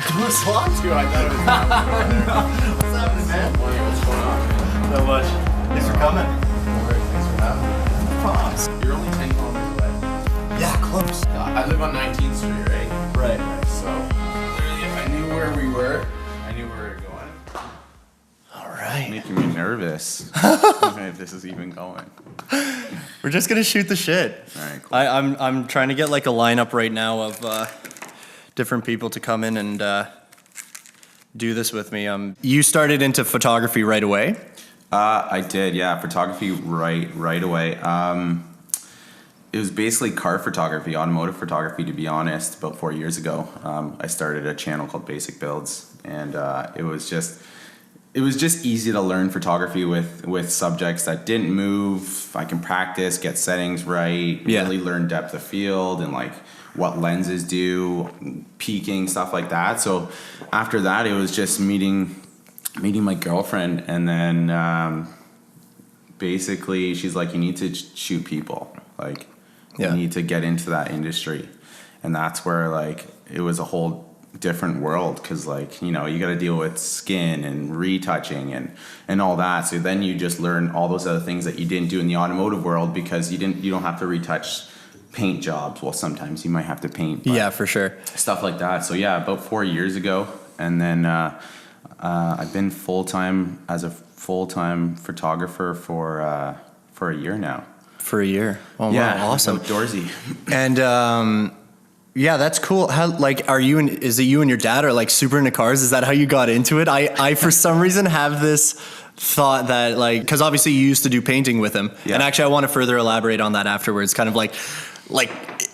What's wrong with you? I thought it was What's happening, man? What's going on? Not much. Thanks for coming. Thanks for having me. Props. You're only 10 kilometers away. Yeah, close. I live on 19th Street, right? Right. So, literally, if I knew where we were, I knew where we were going. All right. Making me nervous. If this is even going. We're just gonna shoot the shit. All right, cool. I'm trying to get like a lineup right now of different people to come in and do this with me. You started into photography right away? I did, yeah. Photography right away. It was basically car photography, automotive photography, to be honest. About 4 years ago, I started a channel called Basic Builds, and it was just easy to learn photography with subjects that didn't move. I can practice, get settings right, really learn depth of field and like what lenses do, peaking, stuff like that. So after that, it was just meeting my girlfriend, and then basically she's like, you need to shoot people, like you need to get into that industry. And that's where like it was a whole different world, because like, you know, you got to deal with skin and retouching and all that. So then you just learn all those other things that you didn't do in the automotive world, because you don't have to retouch paint jobs. Well, sometimes you might have to paint, yeah, for sure, stuff like that. So yeah, about 4 years ago, and then I've been as a full-time photographer for a year now. For a year. Oh yeah, wow, awesome. Outdoorsy. And yeah, that's cool. How, like, is it you and your dad are like super into cars? Is that how you got into it? I for some reason have this thought that, like, because obviously you used to do painting with him. Yeah. And actually I want to further elaborate on that afterwards. Kind of like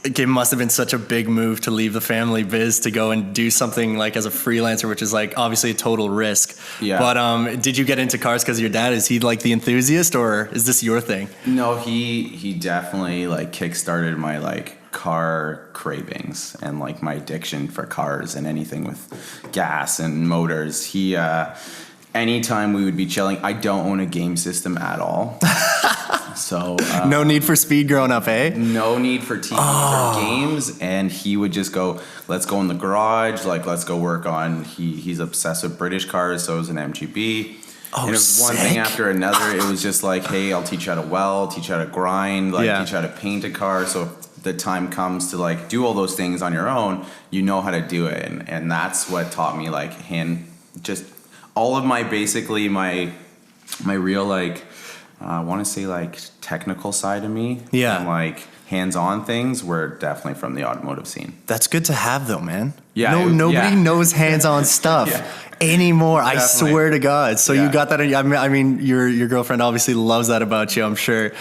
it must have been such a big move to leave the family biz to go and do something like as a freelancer, which is like obviously a total risk. Yeah. But did you get into cars because your dad, is he like the enthusiast, or is this your thing? No, he definitely like kickstarted my like car cravings and like my addiction for cars and anything with gas and motors. He anytime we would be chilling, I don't own a game system at all. So no Need for Speed growing up, eh? No need for TVs or games, and he would just go, let's go in the garage, like let's go work on. He's obsessed with British cars, so is an MGB. Oh, and it was one thing after another. It was just like, hey, I'll teach you how to weld, teach you how to grind, like teach you how to paint a car. So if the time comes to like do all those things on your own, you know how to do it, and that's what taught me like just all of my basically my real like. I want to say like technical side of me, and like hands-on things were definitely from the automotive scene. That's good to have though, man. Yeah, nobody knows hands-on stuff anymore. Definitely. I swear to God. So you got that. I mean, your girlfriend obviously loves that about you, I'm sure.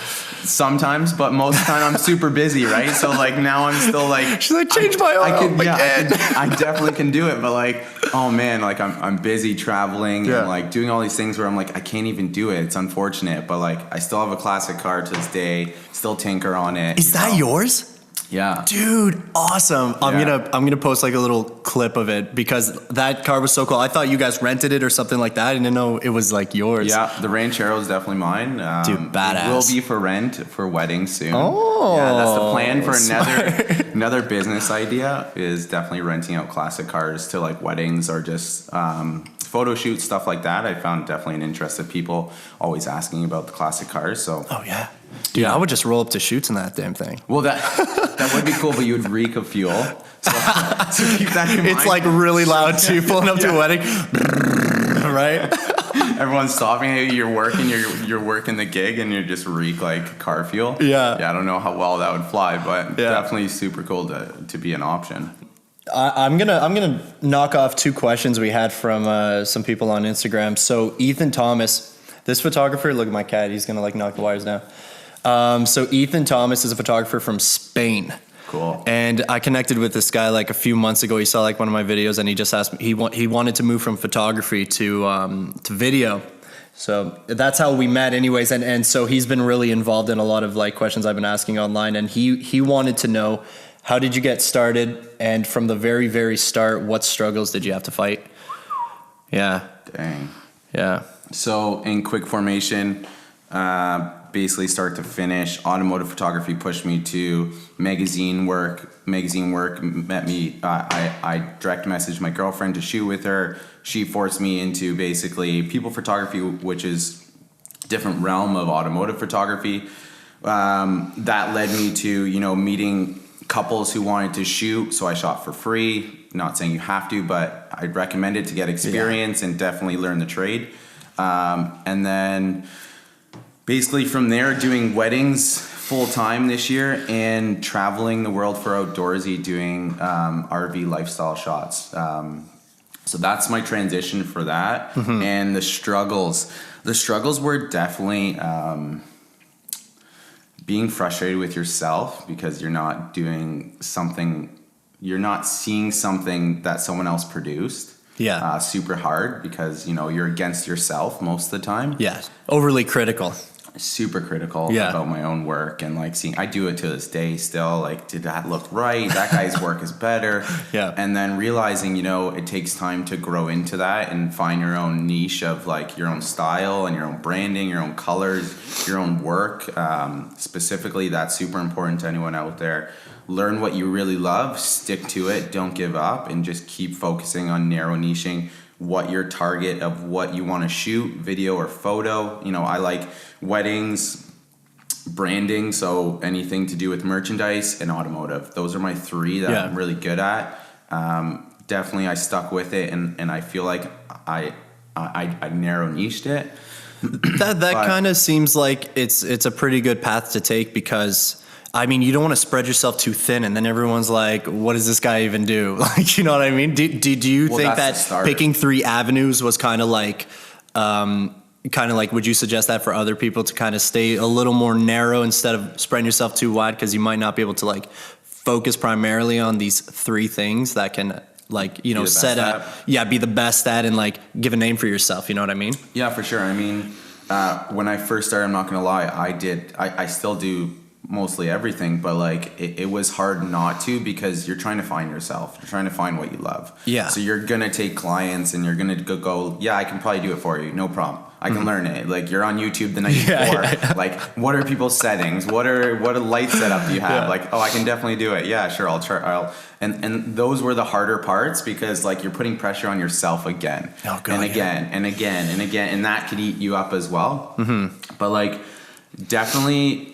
Sometimes, but most of the time I'm super busy, right? So like now I'm still like, she's like, change my oil. I definitely can do it, but like, oh man, like I'm busy traveling and like doing all these things where I'm like, I can't even do it. It's unfortunate, but like I still have a classic car to this day. Still tinker on it. Is that yours? Yeah. Dude, awesome. I'm gonna post like a little clip of it, because that car was so cool. I thought you guys rented it or something like that. I didn't know it was like yours. Yeah, the Ranchero is definitely mine. Dude, badass. It will be for rent for weddings soon. Oh, yeah, that's the plan for another business idea, is definitely renting out classic cars to like weddings or just photo shoots, stuff like that. I found definitely an interest of people always asking about the classic cars. So dude, I would just roll up to shoots in that damn thing. Well, that would be cool, but you would reek of fuel. So keep that in mind. It's like really loud too, pulling up to a wedding, right? Everyone's stopping. Hey, you're working the gig, and you just reek like car fuel. Yeah. I don't know how well that would fly, but definitely super cool to be an option. I'm gonna knock off two questions we had from some people on Instagram. So Ethan Thomas, this photographer, look at my cat. He's gonna like knock the wires down. So Ethan Thomas is a photographer from Spain. Cool. And I connected with this guy like a few months ago. He saw like one of my videos, and he just asked me, he wanted to move from photography to video. So that's how we met anyways. And so he's been really involved in a lot of like questions I've been asking online. And he wanted to know, how did you get started? And from the very, very start, what struggles did you have to fight? Yeah. Dang. Yeah. So in quick formation, basically start to finish. Automotive photography pushed me to magazine work. Magazine work met me. I direct messaged my girlfriend to shoot with her. She forced me into basically people photography, which is a different realm of automotive photography. That led me to, meeting couples who wanted to shoot. So I shot for free. Not saying you have to, but I'd recommend it to get experience and definitely learn the trade. And then basically from there, doing weddings full time this year and traveling the world for outdoorsy, doing RV lifestyle shots. So that's my transition for that. Mm-hmm. And the struggles were definitely being frustrated with yourself because you're not doing something, you're not seeing something that someone else produced. Yeah. Super hard because, you're against yourself most of the time. Yeah. Overly critical. Super critical about my own work and I do it to this day still. Did that look right? That guy's work is better. Yeah. And then realizing, it takes time to grow into that and find your own niche of your own style and your own branding, your own colors, your own work. Specifically, that's super important to anyone out there. Learn what you really love, stick to it, don't give up, and just keep focusing on narrow niching what your target of what you want to shoot, video or photo. I like weddings, branding, so anything to do with merchandise, and automotive. Those are my three that I'm really good at. Definitely I stuck with it and I feel like I narrow niched it. That kind of seems like it's a pretty good path to take because you don't want to spread yourself too thin and then everyone's like, what does this guy even do? You know what I mean? Do you think that picking three avenues was kind of like, would you suggest that for other people to kind of stay a little more narrow instead of spreading yourself too wide? Because you might not be able to focus primarily on these three things that can be the best at and give a name for yourself. You know what I mean? Yeah, for sure. When I first started, I'm not going to lie, I still do mostly everything, but it was hard not to because you're trying to find yourself. You're trying to find what you love. Yeah. So you're going to take clients and you're going to go, yeah, I can probably do it for you. No problem. I can learn it. You're on YouTube the night before. What are people's settings? What a light setup do you have? Yeah. I can definitely do it. Yeah, sure. I'll try. And those were the harder parts because you're putting pressure on yourself again. Oh, God, and again and again and again. And that could eat you up as well. Mm-hmm. But definitely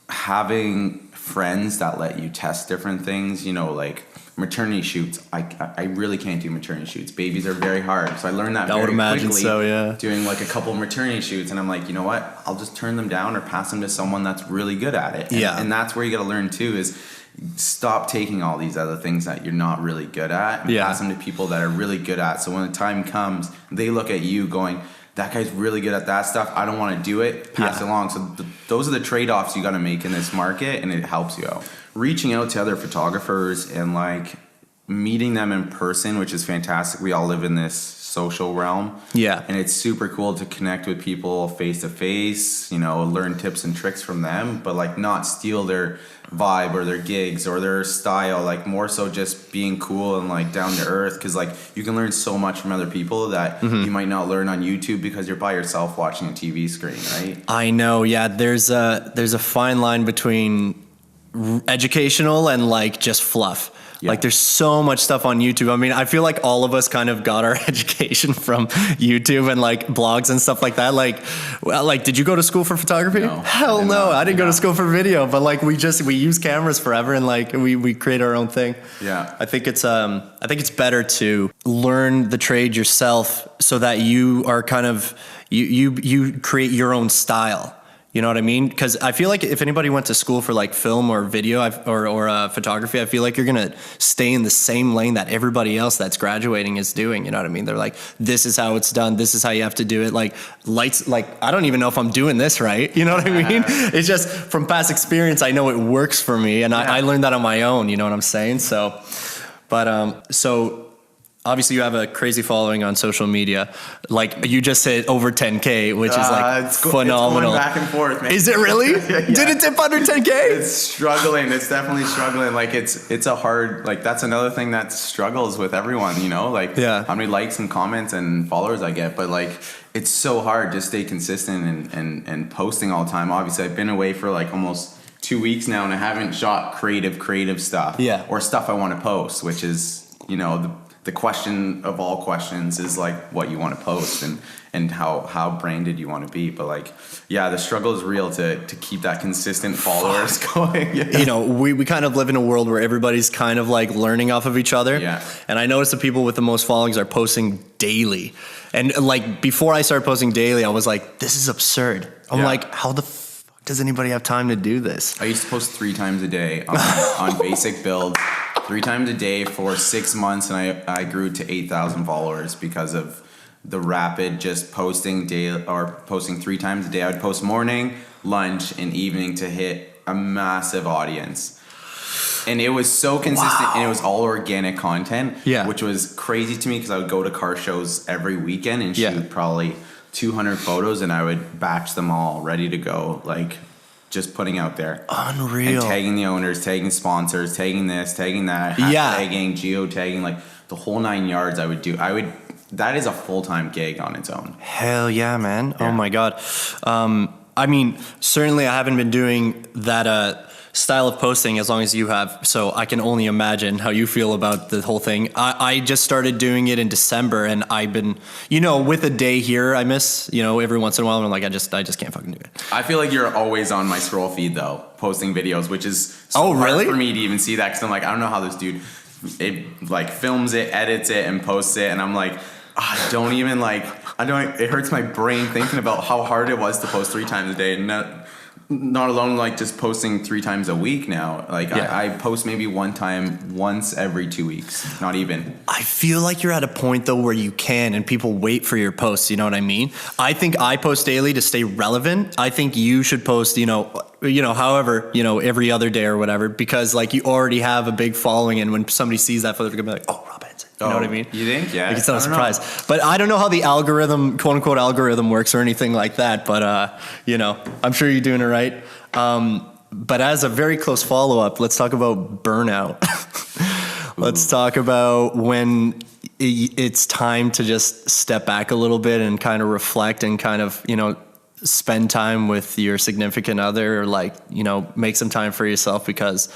having friends that let you test different things, maternity shoots. I really can't do maternity shoots. Babies are very hard. So I learned that very quickly. So, yeah. Doing a couple of maternity shoots, and I'm like, you know what? I'll just turn them down or pass them to someone that's really good at it. And that's where you got to learn too is stop taking all these other things that you're not really good at and pass them to people that are really good at. So when the time comes, they look at you going, that guy's really good at that stuff. I don't want to do it. Pass it along. So those are the trade-offs you got to make in this market, and it helps you out. Reaching out to other photographers and meeting them in person, which is fantastic. We all live in this social realm. Yeah. And it's super cool to connect with people face to face, learn tips and tricks from them, but not steal their vibe or their gigs or their style, more so just being cool and down to earth, because you can learn so much from other people that you might not learn on YouTube because you're by yourself watching a TV screen, right? I know. Yeah. There's a fine line between educational and just fluff. Yeah. There's so much stuff on YouTube. I feel like all of us kind of got our education from YouTube and blogs and stuff like that. Did you go to school for photography? No. Hell no. I didn't go to school for video, but we use cameras forever and we create our own thing. Yeah. I think it's better to learn the trade yourself so that you are kind of, you create your own style. You know what I mean? Because I feel like if anybody went to school for film or video or photography, I feel like you're going to stay in the same lane that everybody else that's graduating is doing. You know what I mean? They're like, this is how it's done. This is how you have to do it. Lights, I don't even know if I'm doing this right. You know what I mean? It's just from past experience, I know it works for me. And I learned that on my own. You know what I'm saying? So, but, obviously you have a crazy following on social media. Like you just said over 10K, which is like it's phenomenal. It's going back and forth, man. Is it really? Yeah. Did it dip under 10K? It's struggling. It's definitely struggling. Like it's a hard, like that's another thing that struggles with everyone, you know, like how many likes and comments and followers I get, but like it's so hard to stay consistent and posting all the time. Obviously I've been away for like almost 2 weeks now and I haven't shot creative stuff or stuff I want to post, which is, you know, the question of all questions is like what you want to post and how branded you want to be. But like, yeah, the struggle is real to keep that consistent followers going. Yeah. You know, we kind of live in a world where everybody's kind of like learning off of each other. Yeah. And I noticed the people with the most followings are posting daily. And like before I started posting daily, I was like, this is absurd. I'm like, how the fuck does anybody have time to do this? I used to post 3 times a day on basic build. 3 times a day for 6 months, and I grew to 8,000 followers because of the rapid just posting daily or posting 3 times a day. I would post morning, lunch, and evening to hit a massive audience. And it was so consistent, and it was all organic content, which was crazy to me because I would go to car shows every weekend and shoot probably 200 photos, and I would batch them all ready to go, like just putting out there. Unreal. And tagging the owners, tagging sponsors, tagging this, tagging that, tagging, geotagging, like the whole 9 yards I would do. That is a full-time gig on its own. Hell yeah, man. Yeah. Oh my God. I mean, certainly I haven't been doing that style of posting as long as you have, so I can only imagine how you feel about the whole thing. I just started doing it in December, and I've been, you know, with a day here I miss, you know, every once in a while, and I'm like, I just can't fucking do it. I feel like you're always on my scroll feed though, posting videos, which is so hard for me to even see that, because I'm like, I don't know how this dude like films it, edits it, and posts it, and I'm like, it hurts my brain thinking about how hard it was to post 3 times a day, and not alone like just posting 3 times a week now. Like I post maybe once every 2 weeks, not even. I feel like you're at a point though where you can, and people wait for your posts. You know what I mean? I think I post daily to stay relevant. I think you should post, however, every other day or whatever, because like you already have a big following, and when somebody sees that photo, they're gonna be like, oh, Rob Anzit. You know what I mean? You think? Yeah. Like it's not a surprise. But I don't know how the algorithm, quote unquote algorithm, works or anything like that. But I'm sure you're doing it right. But as a very close follow up, let's talk about burnout. Let's talk about when it's time to just step back a little bit and kind of reflect and kind of, spend time with your significant other, or like, make some time for yourself, because,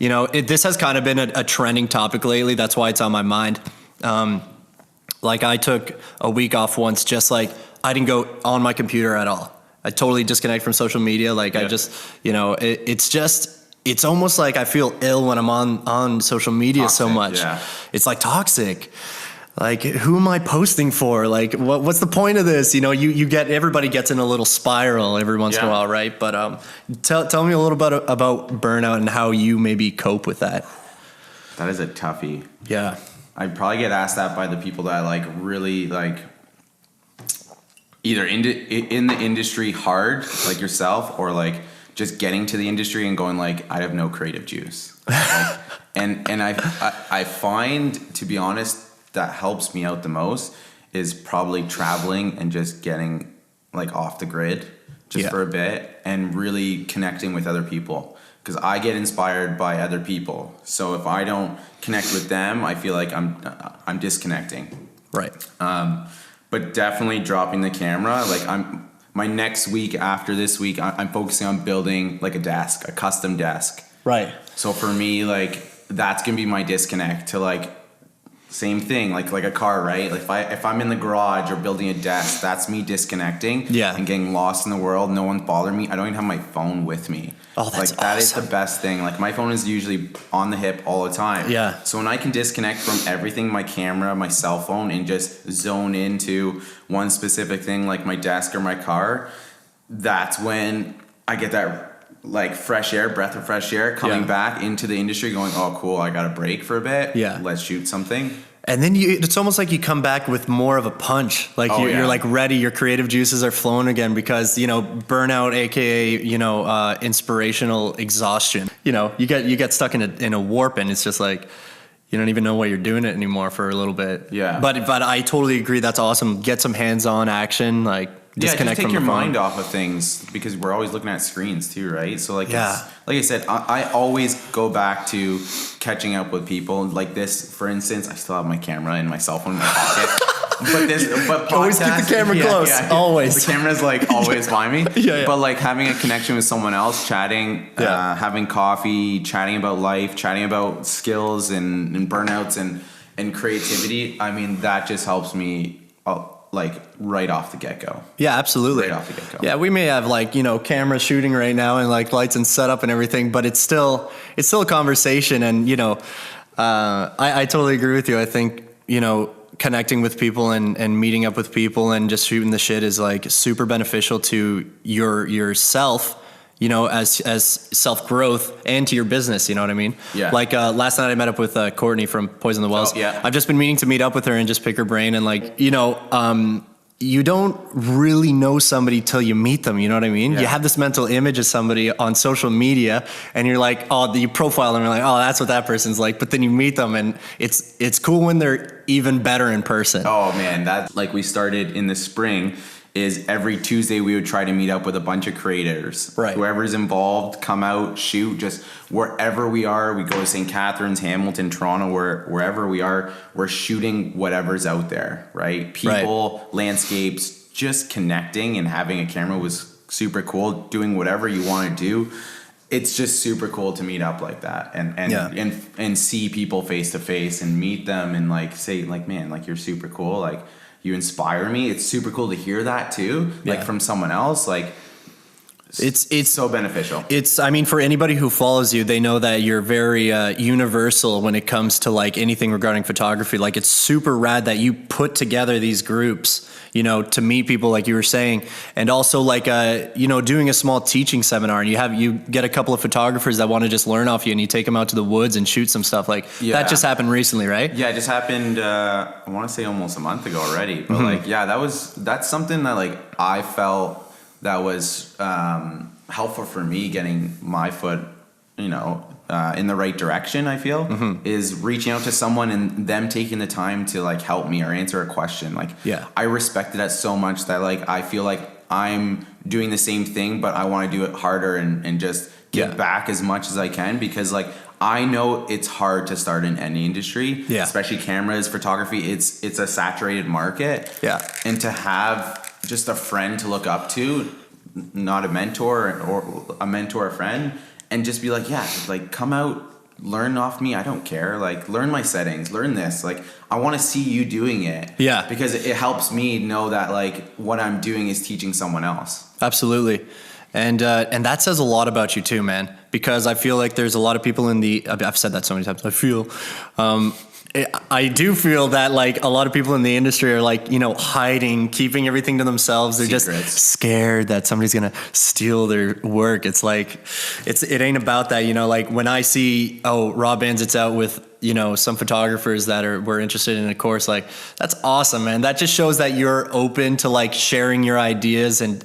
this has kind of been a trending topic lately. That's why it's on my mind. Like I took a week off once, just like I didn't go on my computer at all. I totally disconnect from social media. Like I just, it's almost like I feel ill when I'm on social media so much. Yeah. It's like toxic. Like, who am I posting for? Like, what's the point of this? Everybody gets in a little spiral every once in a while, right? But tell me a little bit about burnout and how you maybe cope with that. That is a toughie. Yeah. I probably get asked that by the people that I like really like, either in the industry hard, like yourself, or like just getting to the industry and going like, I have no creative juice. Like, and I find, to be honest, that helps me out the most is probably traveling and just getting like off the grid just for a bit and really connecting with other people, because I get inspired by other people. So if I don't connect with them, I feel like I'm disconnecting. Right. But definitely dropping the camera. Like my next week after this week, I'm focusing on building like a custom desk. Right. So for me, like that's gonna be my disconnect to like. Same thing, like a car, right? Like if I'm in the garage or building a desk, that's me disconnecting and getting lost in the world. No one's bothering me. I don't even have my phone with me. Oh, that's like that is the best thing. Like my phone is usually on the hip all the time. Yeah. So when I can disconnect from everything, my camera, my cell phone, and just zone into one specific thing, like my desk or my car, that's when I get that like breath of fresh air coming back into the industry going, oh cool, I got a break for a bit. Yeah. Let's shoot something. And then it's almost like you come back with more of a punch. Like you're like ready, your creative juices are flowing again, because, burnout, AKA, inspirational exhaustion, you get stuck in a warp, and it's just like, you don't even know what you're doing it anymore for a little bit. Yeah. But I totally agree. That's awesome. Get some hands-on action, like disconnect just take from your the phone. mind off of things, because we're always looking at screens too, right? So like, Yeah. like I said, I always go back to catching up with people like this. For instance, I still have my camera and my cell phone in my pocket. But Always keep the camera close. Always. The camera's like always by me. Yeah. But like having a connection with someone else, chatting, having coffee, chatting about life, chatting about skills and burnouts and creativity. I mean, that just helps me like right off the get-go. Yeah, absolutely. Right off the get-go. Yeah, we may have like, camera shooting right now and like lights and setup and everything, but it's still a conversation. And, I totally agree with you. I think, connecting with people and meeting up with people and just shooting the shit is like super beneficial to yourself, as self-growth, and to your business, you know what I mean? Yeah. Like last night I met up with Courtney from Poison the Wells. Oh, yeah. I've just been meaning to meet up with her and just pick her brain, and like, you don't really know somebody till you meet them, you know what I mean? Yeah. You have this mental image of somebody on social media and you're like, you profile them and you're like, oh, that's what that person's like. But then you meet them and it's cool when they're even better in person. Oh man, that like we started in the spring is every Tuesday we would try to meet up with a bunch of creators. Right. Whoever's involved, come out, shoot, just wherever we are. We go to St. Catharines, Hamilton, Toronto, wherever we are, we're shooting whatever's out there, right? People, landscapes, just connecting and having a camera was super cool. Doing whatever you want to do. It's just super cool to meet up like that and see people face to face and meet them and like say like, man, like you're super cool. Like, you inspire me. It's super cool to hear that too, like from someone else. Like it's so beneficial. I mean, for anybody who follows you, they know that you're very universal when it comes to like anything regarding photography. Like it's super rad that you put together these groups, to meet people like you were saying, and also like doing a small teaching seminar, and you get a couple of photographers that want to just learn off you, and you take them out to the woods and shoot some stuff. Like that just happened recently, right? Yeah, it just happened. I want to say almost a month ago already, but that's something that like I felt that was helpful for me getting my foot, in the right direction. I feel is reaching out to someone and them taking the time to like help me or answer a question. Like, I respected that so much that like I feel like I'm doing the same thing, but I want to do it harder and just give back as much as I can, because like I know it's hard to start in any industry, especially cameras, photography. It's a saturated market, and to have just a friend to look up to, not a mentor or a friend, and just be like, like come out, learn off me. I don't care. Like learn my settings, learn this. Like I want to see you doing it. Yeah. Because it helps me know that like what I'm doing is teaching someone else. Absolutely. And that says a lot about you too, man, because I feel like there's a lot of people I've said that so many times. I do feel that like a lot of people in the industry are like, hiding, keeping everything to themselves. They're Secrets. Just scared that somebody's going to steal their work. It's like, it ain't about that, like when I see, Rob Anzit's out with, some photographers that were interested in a course, like that's awesome, man. That just shows that you're open to like sharing your ideas and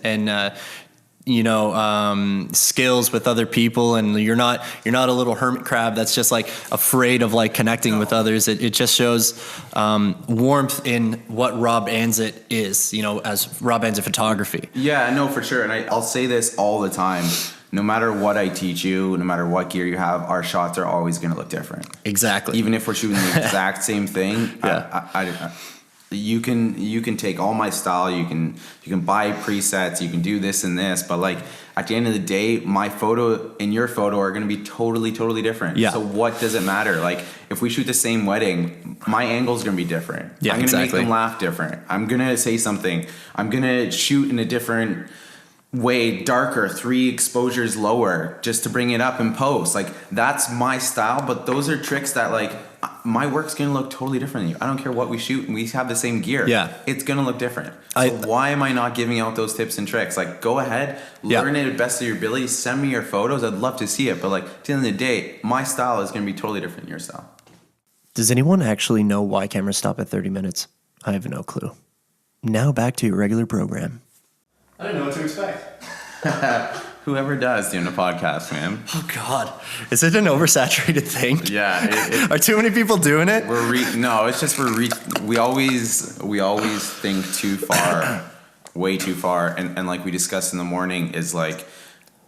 skills with other people, and you're not a little hermit crab that's just like afraid of like connecting with others. It just shows warmth in what Rob Anzit is, as Rob Anzit Photography. Yeah, no, for sure. And I'll say this all the time. No matter what I teach you, no matter what gear you have, our shots are always going to look different. Exactly. Even if we're shooting the exact same thing, you can take all my style, you can buy presets, you can do this and this, but like at the end of the day, my photo and your photo are going to be totally different. Yeah. So what does it matter? Like if we shoot the same wedding, my angle is going to be different. Yeah, I'm going to make them laugh different. I'm going to say something. I'm going to shoot in a different way, darker, 3 exposures lower, just to bring it up in post. Like that's my style, but those are tricks that like my work's gonna look totally different than you. I don't care what we shoot, and we have the same gear. Yeah, it's gonna look different. So why am I not giving out those tips and tricks? Like, go ahead, learn it at the best of your ability. Send me your photos. I'd love to see it. But like, at the end of the day, my style is gonna be totally different than your style. Does anyone actually know why cameras stop at 30 minutes? I have no clue. Now back to your regular program. I didn't know what to expect. Whoever does doing a podcast, man. Oh God, is it an oversaturated thing? Yeah. Are too many people doing it? No, it's just we always think too far, way too far, and like we discussed in the morning is like,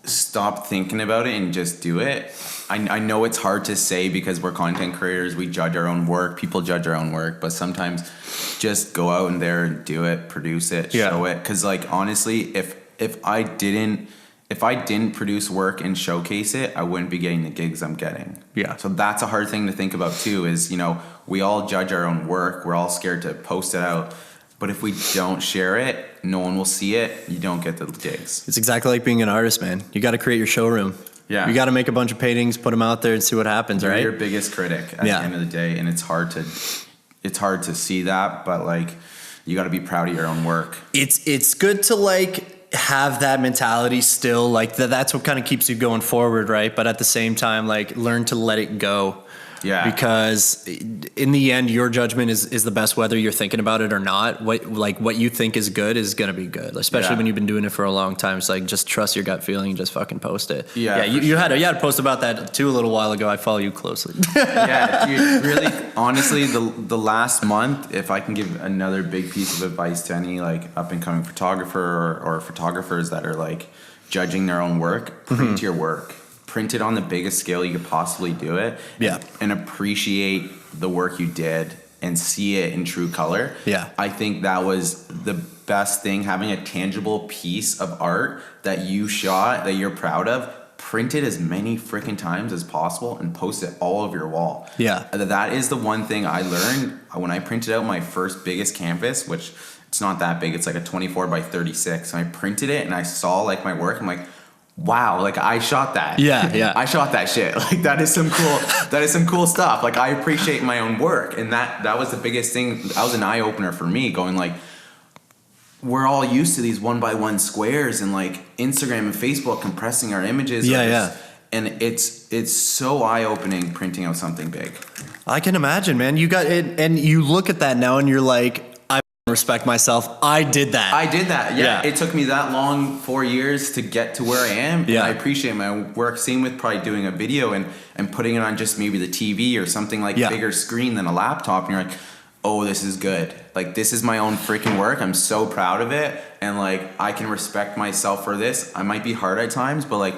stop thinking about it and just do it. I know it's hard to say because we're content creators, we judge our own work, people judge our own work, but sometimes just go out in there and do it, produce it, show it. Because like honestly, if I didn't produce work and showcase it, I wouldn't be getting the gigs I'm getting. Yeah. So that's a hard thing to think about too, is, you know, we all judge our own work. We're all scared to post it out. But if we don't share it, no one will see it. You don't get the gigs. It's exactly like being an artist, man. You got to create your showroom. Yeah. You got to make a bunch of paintings, put them out there and see what happens, You're right? your biggest critic at the end of the day. And it's hard to see that, but like, you got to be proud of your own work. It's good to like have that mentality still, like that's what kind of keeps you going forward, right? But at the same time, like learn to let it go. Yeah. Because in the end, your judgment is the best, whether you're thinking about it or not. What you think is good is going to be good, especially when you've been doing it for a long time. It's like, just trust your gut feeling and just fucking post it. Yeah. You had a post about that too a little while ago. I follow you closely. Yeah, dude, really, honestly, the last month, if I can give another big piece of advice to any like up and coming photographer or photographers that are like judging their own work, print your work. Print it on the biggest scale you could possibly do it. Yeah. And appreciate the work you did and see it in true color. Yeah. I think that was the best thing, having a tangible piece of art that you shot, that you're proud of. Print it as many freaking times as possible and post it all over your wall. Yeah. That is the one thing I learned when I printed out my first biggest canvas, which it's not that big. It's like a 24 by 36. And I printed it and I saw like my work. I'm like, wow, like I shot that. Yeah. I shot that shit. Like that is some cool stuff. Like I appreciate my own work. And that was the biggest thing. That was an eye opener for me, going like, we're all used to these 1x1 squares and like Instagram and Facebook compressing our images. And it's so eye opening printing out something big. I can imagine, man. You got it, and you look at that now and you're like, respect myself. I did that. Yeah. It took me that long, 4 years to get to where I am. Yeah. And I appreciate my work. Same with probably doing a video and putting it on just maybe the TV or something like bigger screen than a laptop. And you're like, oh, this is good. Like, this is my own freaking work. I'm so proud of it. And like, I can respect myself for this. I might be hard at times, but like,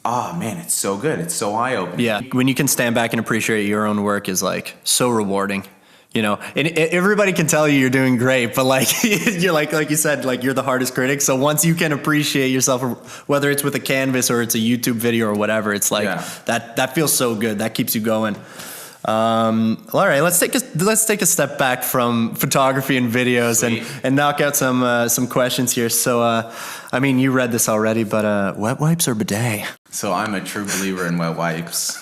oh man, it's so good. It's so eye opening. Yeah. When you can stand back and appreciate your own work is like so rewarding. You know, and everybody can tell you're doing great, but like you're like you said, like you're the hardest critic. So once you can appreciate yourself, whether it's with a canvas or it's a YouTube video or whatever, it's like that feels so good. That keeps you going. All right, let's take a step back from photography and videos and knock out some questions here. So, I mean, you read this already, but wet wipes or bidet? So I'm a true believer in wet wipes.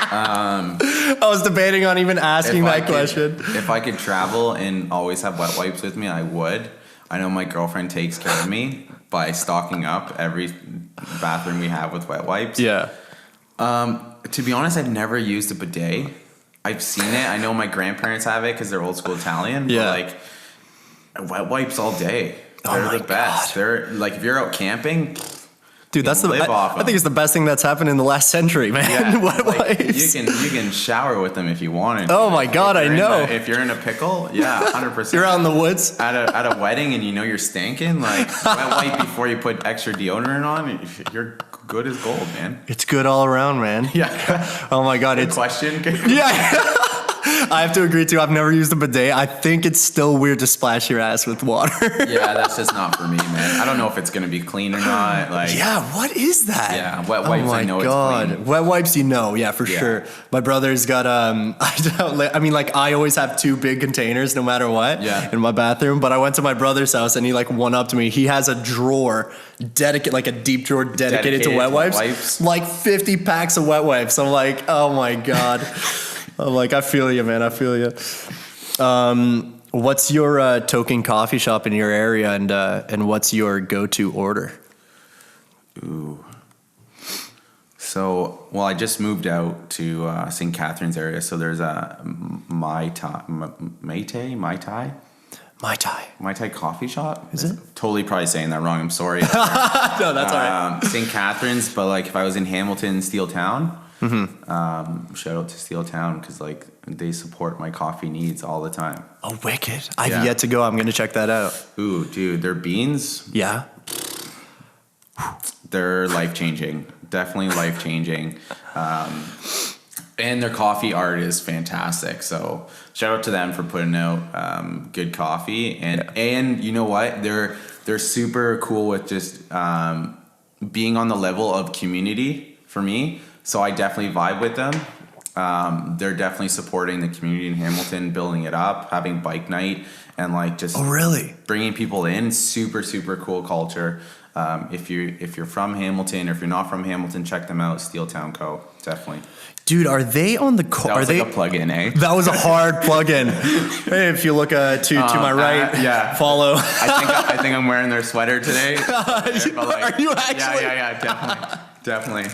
I was debating on even asking that question. If I could travel and always have wet wipes with me, I would. I know my girlfriend takes care of me by stocking up every bathroom we have with wet wipes. Yeah. To be honest, I've never used a bidet. I've seen it. I know my grandparents have it because they're old school Italian. Yeah. But like, wet wipes all day. They're the best. God. They're like, if you're out camping, dude, that's I think it's the best thing that's happened in the last century, man. Yeah, wet like, wipes. You can shower with them if you wanted. Oh my God, I know. If you're in a pickle, yeah, 100%. You're out in the woods at a wedding and you know you're stinking, like wet wipe before you put extra deodorant on. You're good as gold, man. It's good all around, man. Yeah. Oh my God, Good question. Yeah. I have to agree too. I've never used a bidet. I think it's still weird to splash your ass with water. Yeah, that's just not for me, man. I don't know if it's gonna be clean or not. Like, yeah, what is that? Yeah, wet wipes. I know it's clean. Wet wipes, yeah, for sure. My brother's got I mean, like I always have two big containers no matter what in my bathroom. But I went to my brother's house and he like one upped me. He has a drawer like a deep drawer dedicated to wet wipes. Like 50 packs of wet wipes. I'm like, oh my God. I'm like, I feel you, man. I feel you. What's your token coffee shop in your area, and what's your go-to order? Ooh. So, well, I just moved out to St. Catharines area, so there's a Mai Tai. Mai Tai. Mai Tai coffee shop. Is it? Totally probably saying that wrong. I'm sorry. No, that's all right. St. Catharines, but like if I was in Hamilton, Steel Town, shout out to Steel Town because like they support my coffee needs all the time. Oh, wicked. I've yet to go. I'm going to check that out. Ooh, dude, their beans. Yeah. They're life-changing. Definitely life-changing. And their coffee art is fantastic. So shout out to them for putting out good coffee. And you know what? They're super cool with just being on the level of community for me. So I definitely vibe with them. They're definitely supporting the community in Hamilton, building it up, having bike night, and like just bringing people in. Super, super cool culture. If you're from Hamilton or if you're not from Hamilton, check them out. Steel Town Co. Definitely. Dude, are they on the car? That was like a plug-in, eh? That was a hard plug-in. Hey, if you look to my right, follow. I think I'm wearing their sweater today. Are you actually? Yeah, definitely.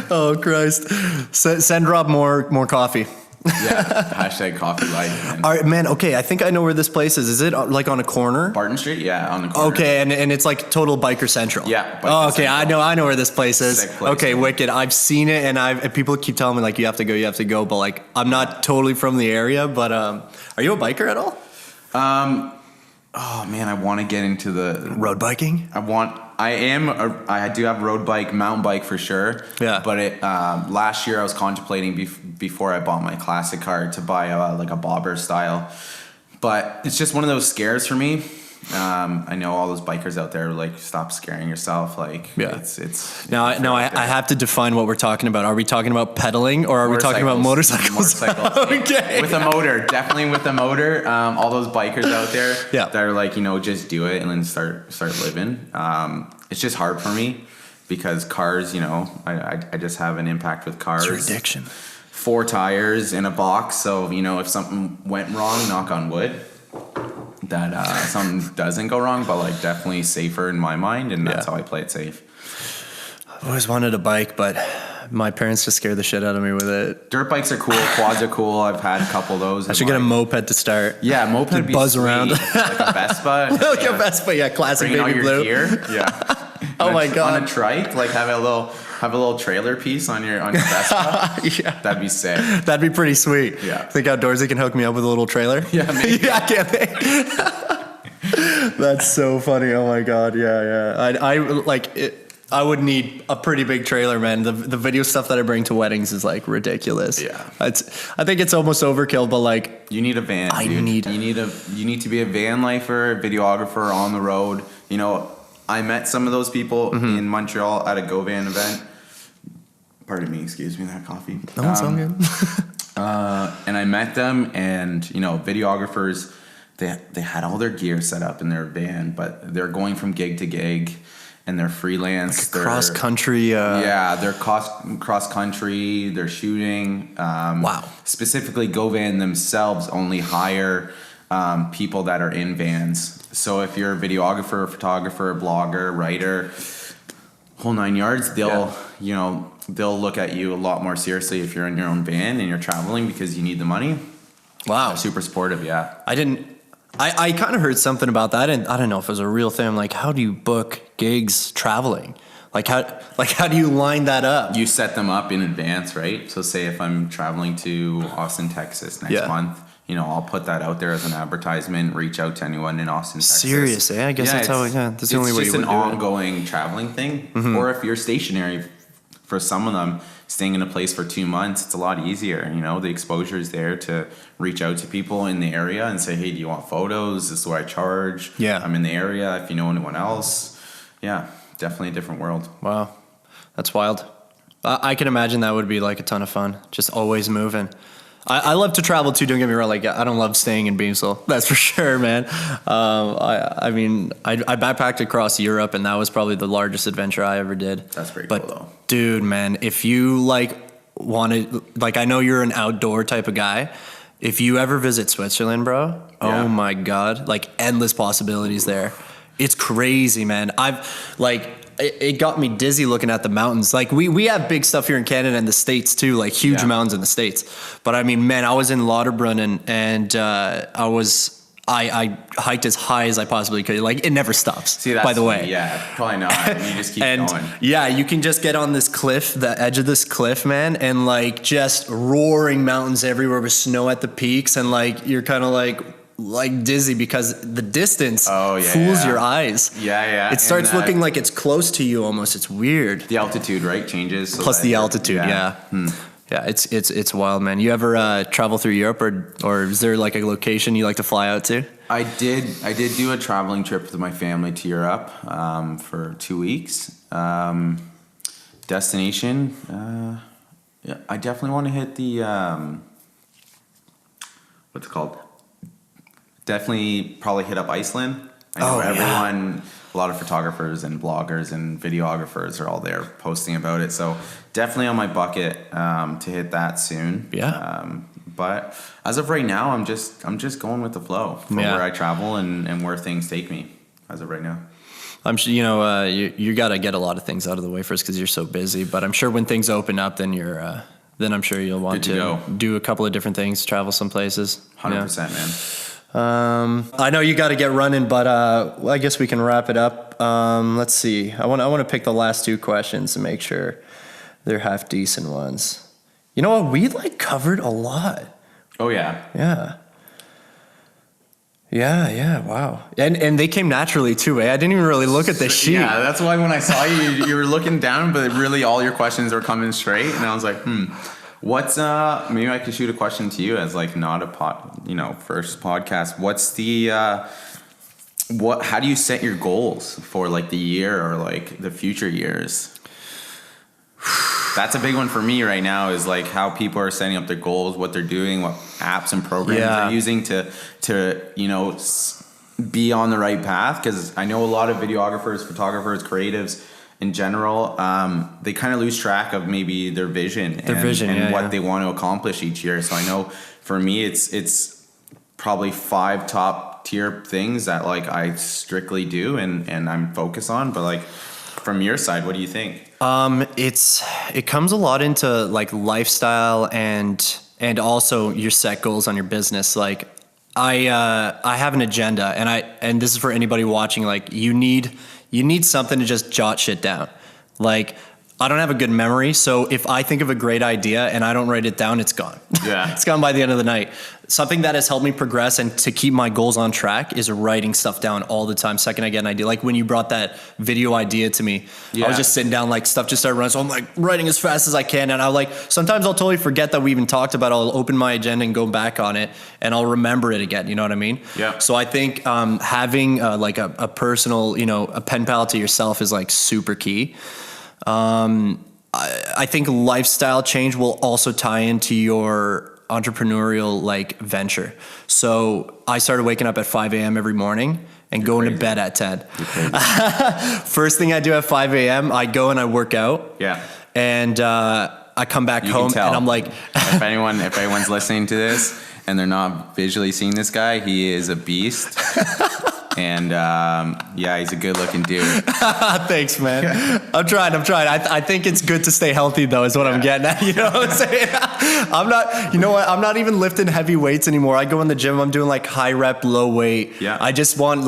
Oh Christ! Send Rob more coffee. Yeah, hashtag coffee life. All right, man. Okay, I think I know where this place is. Is it like on a corner? Barton Street, yeah, on the corner. Okay, and it's like total biker central. Yeah. Oh, okay, central. I know where this place is. Sick place, okay, man. wicked. I've seen it, and people keep telling me like you have to go, but like I'm not totally from the area. But are you a biker at all? Oh man, I want to get into the road biking. I do have road bike, mountain bike for sure. Yeah. But last year I was contemplating before I bought my classic car to buy like a bobber style. But it's just one of those scares for me. I know all those bikers out there like stop scaring yourself. Like it's now I have to define what we're talking about. Are we talking about pedaling or are we talking about motorcycles? Okay. With a motor, definitely with a motor. All those bikers out there that are like, just do it and then start living. It's just hard for me because cars, I just have an impact with cars. It's your addiction. 4 tires in a box. So, if something went wrong, knock on wood, that something doesn't go wrong, but like definitely safer in my mind, and that's how I play it safe. I've always wanted a bike, but my parents just scared the shit out of me with it. Dirt bikes are cool, quads are cool. I've had a couple of those. I should get a moped to start. Yeah, moped would be buzz sweet. around Like a Vespa. Like a Vespa, yeah, classic Bring baby all your blue. Gear. Yeah. Oh my god. On a trike, like have a little trailer piece on your Vespa. Yeah. That'd be sick. That'd be pretty sweet. Yeah. Think Outdoorsy can hook me up with a little trailer? Yeah, maybe. Yeah, can't they? That's so funny. Oh my god. Yeah. I like it. I would need a pretty big trailer, man. The video stuff that I bring to weddings is like ridiculous. Yeah. I think it's almost overkill, but like you need a van. You need to be a van lifer, videographer on the road. I met some of those people in Montreal at a GoVan event. Pardon me, excuse me, that coffee. No, it's all good. And I met them, and videographers, they had all their gear set up in their van, but they're going from gig to gig, and they're freelance. Like cross country. They're cross country. They're shooting. Wow. Specifically, GoVan themselves only hire people that are in vans. So if you're a videographer, a photographer, a blogger, writer, whole 9 yards, they'll look at you a lot more seriously if you're in your own van and you're traveling because you need the money. Wow. They're super supportive, yeah. I kind of heard something about that, and I don't know if it was a real thing. I'm like, how do you book gigs traveling? How do you line that up? You set them up in advance, right? So say if I'm traveling to Austin, Texas next month, I'll put that out there as an advertisement, reach out to anyone in Austin, Texas. Serious, eh? I guess that's how, that's the only way you would do it. It's just an ongoing traveling thing. Mm-hmm. Or if you're stationary, for some of them, staying in a place for 2 months, it's a lot easier. The exposure is there to reach out to people in the area and say, hey, do you want photos? This is what I charge. Yeah. I'm in the area. If you know anyone else. Yeah, definitely a different world. Wow. That's wild. I can imagine that would be like a ton of fun. Just always moving. I love to travel too. Don't get me wrong. Like I don't love staying in Beamsville. That's for sure, man. I backpacked across Europe, and that was probably the largest adventure I ever did. That's pretty cool, though. Dude, man, if you wanted, I know you're an outdoor type of guy. If you ever visit Switzerland, bro, oh my god, endless possibilities there. It's crazy, man. It got me dizzy looking at the mountains. We have big stuff here in Canada and the States too, huge mountains in the States. But I mean, man, I was in Lauterbrunnen and I hiked as high as I possibly could. Like it never stops. See, that's by the way. Yeah, probably not. You just keep And going. yeah, you can just get on this cliff, the edge of this cliff, man, and like just roaring mountains everywhere with snow at the peaks, and like you're kind of like dizzy because the distance fools your eyes. Yeah. It starts looking like it's close to you almost. It's weird. The altitude, right, changes. So Plus the altitude, yeah. Yeah, it's wild, man. You ever travel through Europe, or is there like a location you like to fly out to? I did do a traveling trip with my family to Europe for 2 weeks. Destination, yeah, I definitely want to hit the what's it called? Definitely probably hit up Iceland. I know everyone, a lot of photographers and bloggers and videographers are all there posting about it. So definitely on my bucket to hit that soon. Yeah. But as of right now, I'm just going with the flow for where I travel and where things take me as of right now. I'm sure you got to get a lot of things out of the way first because you're so busy. But I'm sure when things open up, then then I'm sure you'll want to do a couple of different things, travel some places. 100%, man. I know you got to get running, but I guess we can wrap it up. Let's see. I want to pick the last 2 questions to make sure they're half decent ones. You know what? We like covered a lot. Oh yeah. Yeah. Wow. And they came naturally too. I didn't even really look at the sheet. Yeah, that's why when I saw you, you were looking down, but really all your questions were coming straight, and I was like, What's maybe I could shoot a question to you as like not a first podcast. What's the how do you set your goals for like the year or like the future years? That's a big one for me right now is like how people are setting up their goals, what they're doing, what apps and programs they're using to be on the right path. Because I know a lot of videographers, photographers, creatives in general, they kind of lose track of maybe their vision and what they want to accomplish each year. So I know for me, it's probably 5 top tier things that like I strictly do and I'm focused on. But like from your side, what do you think? It comes a lot into like lifestyle and also your set goals on your business. Like I have an agenda and this is for anybody watching, like you need something to just jot shit down. Like I don't have a good memory, so if I think of a great idea and I don't write it down, it's gone. Yeah. It's gone by the end of the night. Something that has helped me progress and to keep my goals on track is writing stuff down all the time. Second I get an idea, like when you brought that video idea to me, I was just sitting down, like stuff just started running. So I'm like writing as fast as I can. And sometimes I'll totally forget that we even talked about it. I'll open my agenda and go back on it and I'll remember it again. You know what I mean? Yeah. So I think having like a personal, a pen pal to yourself is like super key. I think lifestyle change will also tie into your entrepreneurial like venture. So I started waking up at 5 a.m. every morning and going to bed at 10. First thing I do at 5 a.m., I go and I work out. Yeah. And I come back home and I'm like... if anyone's listening to this and they're not visually seeing this guy, he is a beast. And he's a good-looking dude. Thanks, man. I'm trying. I think it's good to stay healthy, though, is what I'm getting at. You know what I'm saying? I'm not even lifting heavy weights anymore. I go in the gym. I'm doing like high rep, low weight. Yeah. I just want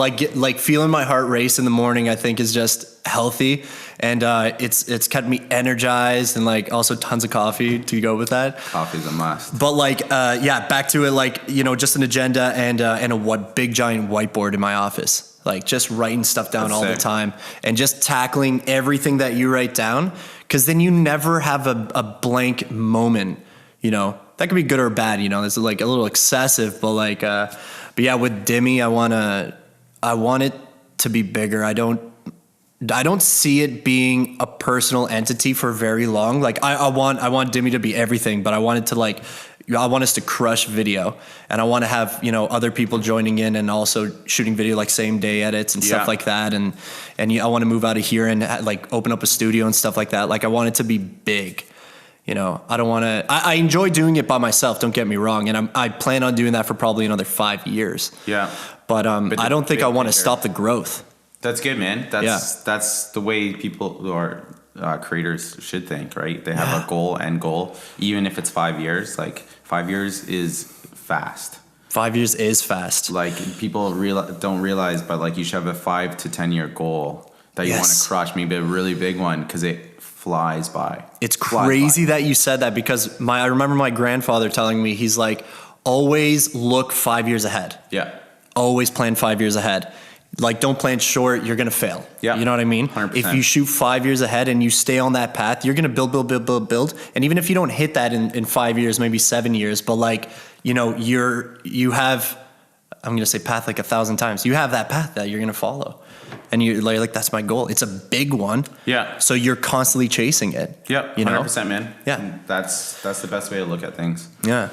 feeling my heart race in the morning. I think is just healthy, and it's kept me energized, and like also tons of coffee to go with that. Coffee's a must. But back to it, just an agenda and a big giant whiteboard in my office. Like just writing stuff down all the time and just tackling everything that you write down, because then you never have a blank moment. That could be good or bad. It's like a little excessive, but with Dimmy, I want it to be bigger. I don't see it being a personal entity for very long. Like I want Dimmy to be everything, but I want it to I want us to crush video, and I want to have, other people joining in and also shooting video, like same day edits and stuff like that. And I want to move out of here and like open up a studio and stuff like that. Like I want it to be big. I don't want to, I enjoy doing it by myself. Don't get me wrong. And I plan on doing that for probably another 5 years. Yeah. But I don't think I want to stop the growth. That's good, man. That's the way people who are creators should think, right? They have a goal, even if it's 5 years. Like 5 years is fast. 5 years is fast. Like people don't realize, but like you should have a 5 to 10 year goal that you want to crush, maybe a really big one, because it flies by. It's crazy that you said that, because I remember my grandfather telling me, he's like, always look 5 years ahead. Yeah. Always plan 5 years ahead. Like, don't plan short, you're gonna fail. Yeah. You know what I mean? 100%. If you shoot 5 years ahead and you stay on that path, you're gonna build. And even if you don't hit that in 5 years, maybe 7 years, but like, you know, you have, I'm gonna say path like 1,000 times. You have that path that you're gonna follow. And you're like, that's my goal. It's a big one. Yeah. So you're constantly chasing it. Yep. You know? 100%, man. Yeah. And that's the best way to look at things. Yeah.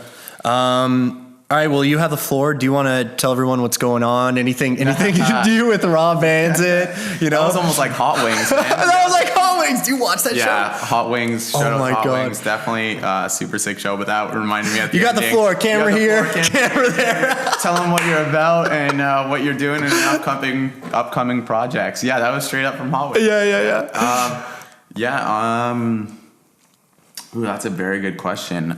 All right, well, you have the floor. Do you want to tell everyone what's going on? Anything to do with Rob Anzit? You know, That was almost like Hot Wings, man. that was like Hot Wings. Do you watch that show? Yeah, Hot Wings. Shout out my Hot God. Wings. Definitely a super sick show, but that reminded me at the You got the ending. floor. You Camera got the here. floor, Camera there. Tell them what you're about and what you're doing in upcoming projects. Yeah, that was straight up from Hot Wings. Yeah. Ooh, that's a very good question.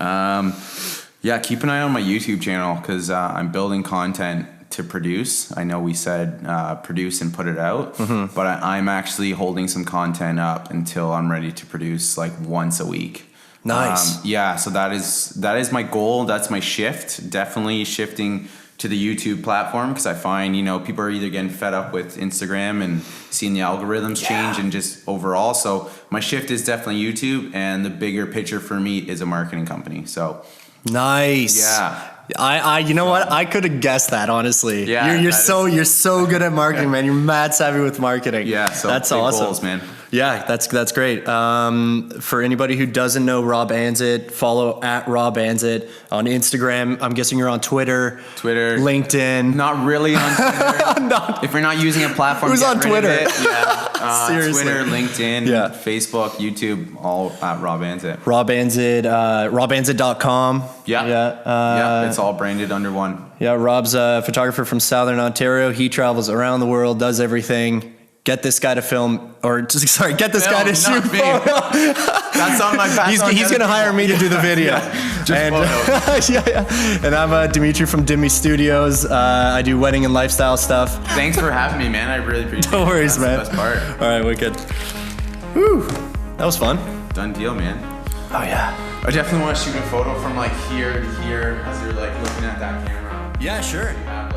Yeah, keep an eye on my YouTube channel, because I'm building content to produce. I know we said produce and put it out, but I'm actually holding some content up until I'm ready to produce like once a week. Nice. Yeah, so that is my goal. That's my shift. Definitely shifting to the YouTube platform, because I find, you know, people are either getting fed up with Instagram and seeing the algorithms change and just overall. So my shift is definitely YouTube, and the bigger picture for me is a marketing company. So Nice. yeah. I you know what? I could have guessed that, honestly. Yeah, You're so good at marketing, man. You're mad savvy with marketing. Yeah, so that's big awesome, goals, man. Yeah, that's great. For anybody who doesn't know Rob Anzit, follow at Rob Anzit on Instagram. I'm guessing you're on Twitter, LinkedIn. Not really on Twitter. Not- If you're not using a platform, Who's get on rid of Twitter? it. Yeah. Seriously. Twitter, LinkedIn, Yeah. Facebook, YouTube, all at Rob Anzit. Rob Anzit, robanzit.com. Yeah. Yeah. It's all branded under one. Yeah, Rob's a photographer from Southern Ontario. He travels around the world, does everything. Get this guy to film, or sorry, get this guy to shoot not me. photo. That's on my path. He's going to hire me to do the video. Just photos. yeah. And I'm Dimitri from Dimitri Studios. I do wedding and lifestyle stuff. Thanks for having me, man. I really appreciate it. No worries, That's man. the best part. All right, wicked. Whew, that was fun. Done deal, man. Oh, yeah. I definitely want to shoot a photo from like here to here as you're like looking at that camera. Yeah, sure. Yeah.